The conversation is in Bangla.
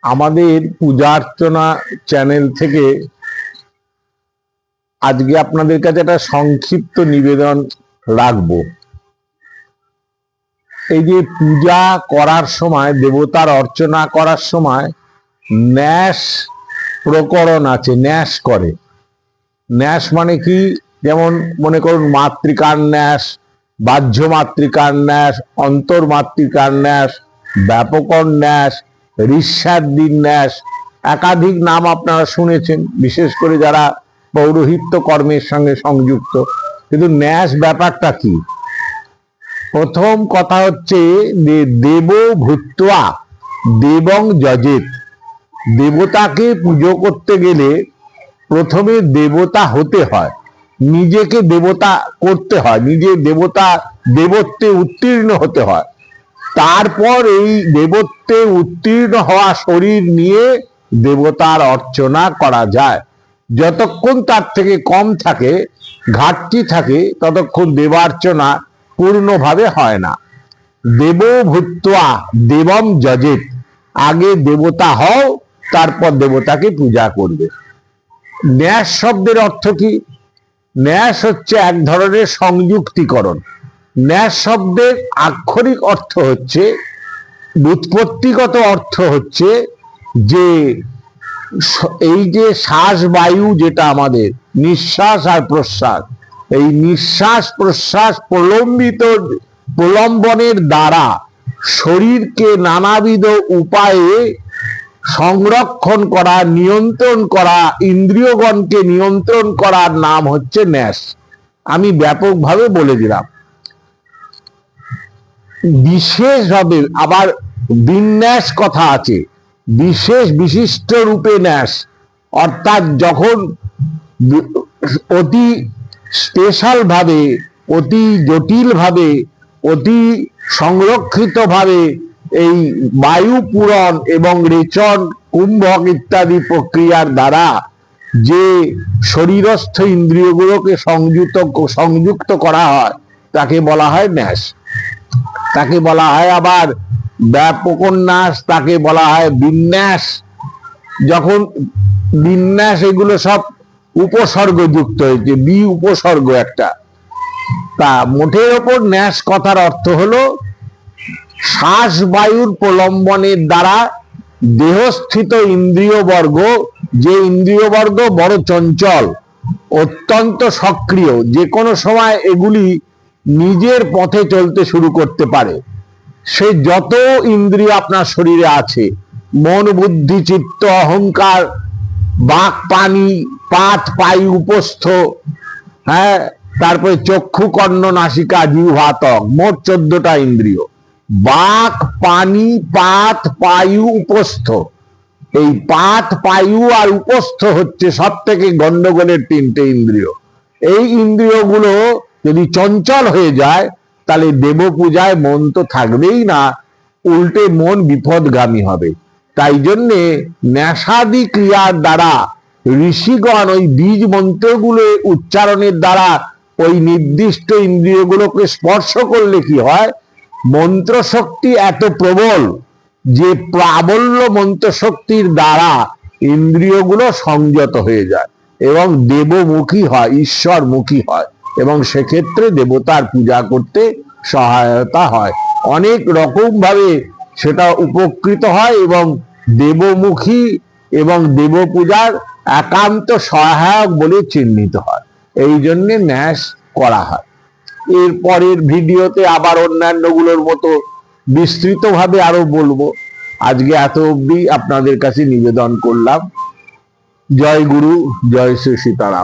আমাদের পূজা অর্চনা চ্যানেল থেকে আজকে আপনাদের কাছে একটা সংক্ষিপ্ত নিবেদন রাখবো। এই যে পূজা করার সময়, দেবতার অর্চনা করার সময় ন্যাস প্রকরণ আছে, ন্যাস করে। ন্যাস মানে কি? যেমন মনে করুন মাতৃকার ন্যাস, বাহ্য মাতৃকার ন্যাস, অন্তর মাতৃকার ন্যাস, ব্যাপকর ন্যাস, ঋষ্যাদির ন্যাস, একাধিক নাম আপনারা শুনেছেন, বিশেষ করে যারা পৌরোহিত্য কর্মের সঙ্গে সংযুক্ত। কিন্তু ন্যাস ব্যাপারটা কি? প্রথম কথা হচ্ছে যে দেব ভূত্বা দেবং যজেত। দেবতাকে পুজো করতে গেলে প্রথমে দেবতা হতে হয়, নিজেকে দেবতা করতে হয়, নিজে দেবতা দেবত্বে উত্তীর্ণ হতে হয়। তারপর এই দেবত্বে উত্তীর্ণ হওয়া শরীর নিয়ে দেবতার অর্চনা করা যায়। যতক্ষণ তার থেকে কম থাকে, ঘাটতি থাকে, ততক্ষণ দেবার্চনা পূর্ণভাবে হয় না। দেব ভূত্বা দেবম যজেত, আগে দেবতা হও, তারপর দেবতাকে পূজা করবে। ন্যাস শব্দের অর্থ কি? ন্যাস হচ্ছে এক ধরনের সংযুক্তিকরণ। ন্যাস শব্দের আক্ষরিক অর্থ হচ্ছে, ব্যুৎপত্তিগত অর্থ হচ্ছে যে এই যে শ্বাস বায়ু, যেটা আমাদের নিঃশ্বাস আর প্রশ্বাস, এই নিঃশ্বাস প্রশ্বাস প্রলম্বনের দ্বারা শরীরকে নানাবিধ উপায়ে সংরক্ষণ করা, নিয়ন্ত্রণ করা, ইন্দ্রিয়গণকে নিয়ন্ত্রণ করার নাম হচ্ছে ন্যাস। আমি ব্যাপকভাবে বলে দিলাম। বিশেষভাবে আবার বিন্যাস কথা আছে, বিশেষ বিশিষ্ট রূপে ন্যাস, অর্থাৎ যখন অতি স্পেশাল ভাবে, অতি জটিল ভাবে, অতি সংরক্ষিত ভাবে এই বায়ু পূরণ এবং রেচন, কুম্ভক ইত্যাদি প্রক্রিয়ার দ্বারা যে শরীরস্থ ইন্দ্রিয়গুলোকে সংযুক্ত করা হয় তাকে বলা হয় ন্যাস। তাকে বলা হয় আবার ব্যাপকন্যাস, তাকে বলা হয় বিন্যাস। যখন বিন্যাস, এগুলো সব উপসর্গ যুক্ত হয়েছে, বি উপসর্গ একটা। তা মোটের ওপর ন্যাস কথার অর্থ হলো শ্বাস বায়ুর প্রলম্বনের দ্বারা দেহস্থিত ইন্দ্রিয়বর্গ, যে ইন্দ্রিয়বর্গ বড় চঞ্চল, অত্যন্ত সক্রিয়, যে কোনো সময় এগুলি নিজের পথে চলতে শুরু করতে পারে। সে যত ইন্দ্রিয় আপনার শরীরে আছে, মন বুদ্ধি চিত্ত অহংকার, বাক পানি পাত পায়ু উপস্থ, হ্যাঁ, তারপরে চক্ষু কর্ণ নাসিকা জিহ্বা ত্বক, মোট 14টা ইন্দ্রিয়। বাক পানি পাত পায়ু উপস্থ, এই পাত পায়ু আর উপস্থ হচ্ছে সব থেকে গন্ডগোলের 3টে ইন্দ্রিয়। এই ইন্দ্রিয়গুলো যদি চঞ্চল হয়ে যায়, তাহলে দেব পূজায় মন তো থাকবেই না, উল্টে মন বিপদগামী হবে। তাই জন্যে ন্যাসাদি ক্রিয়ার দ্বারা ঋষিগণ ওই বীজ মন্ত্রগুলো উচ্চারণের দ্বারা ওই নির্দিষ্ট ইন্দ্রিয়গুলোকে স্পর্শ করলে কি হয়, মন্ত্র শক্তি এত প্রবল যে প্রাবল্য মন্ত্র শক্তির দ্বারা ইন্দ্রিয়গুলো সংযত হয়ে যায় এবং দেবমুখী হয়, ঈশ্বরমুখী হয়, এবং সেক্ষেত্রে দেবতার পূজা করতে সহায়তা হয়। অনেক রকম ভাবে সেটা উপকৃত হয় এবং দেবমুখী এবং দেব পূজার একান্ত সহায়ক বলে চিহ্নিত হয়। এই জন্যে ন্যাস করা হয়। এর পরের ভিডিওতে আবার অন্যান্যগুলোর মতো বিস্তৃতভাবে আরো বলবো। আজকে এত অবধি আপনাদের কাছে নিবেদন করলাম। জয় গুরু, জয় শ্রী সীতারাম।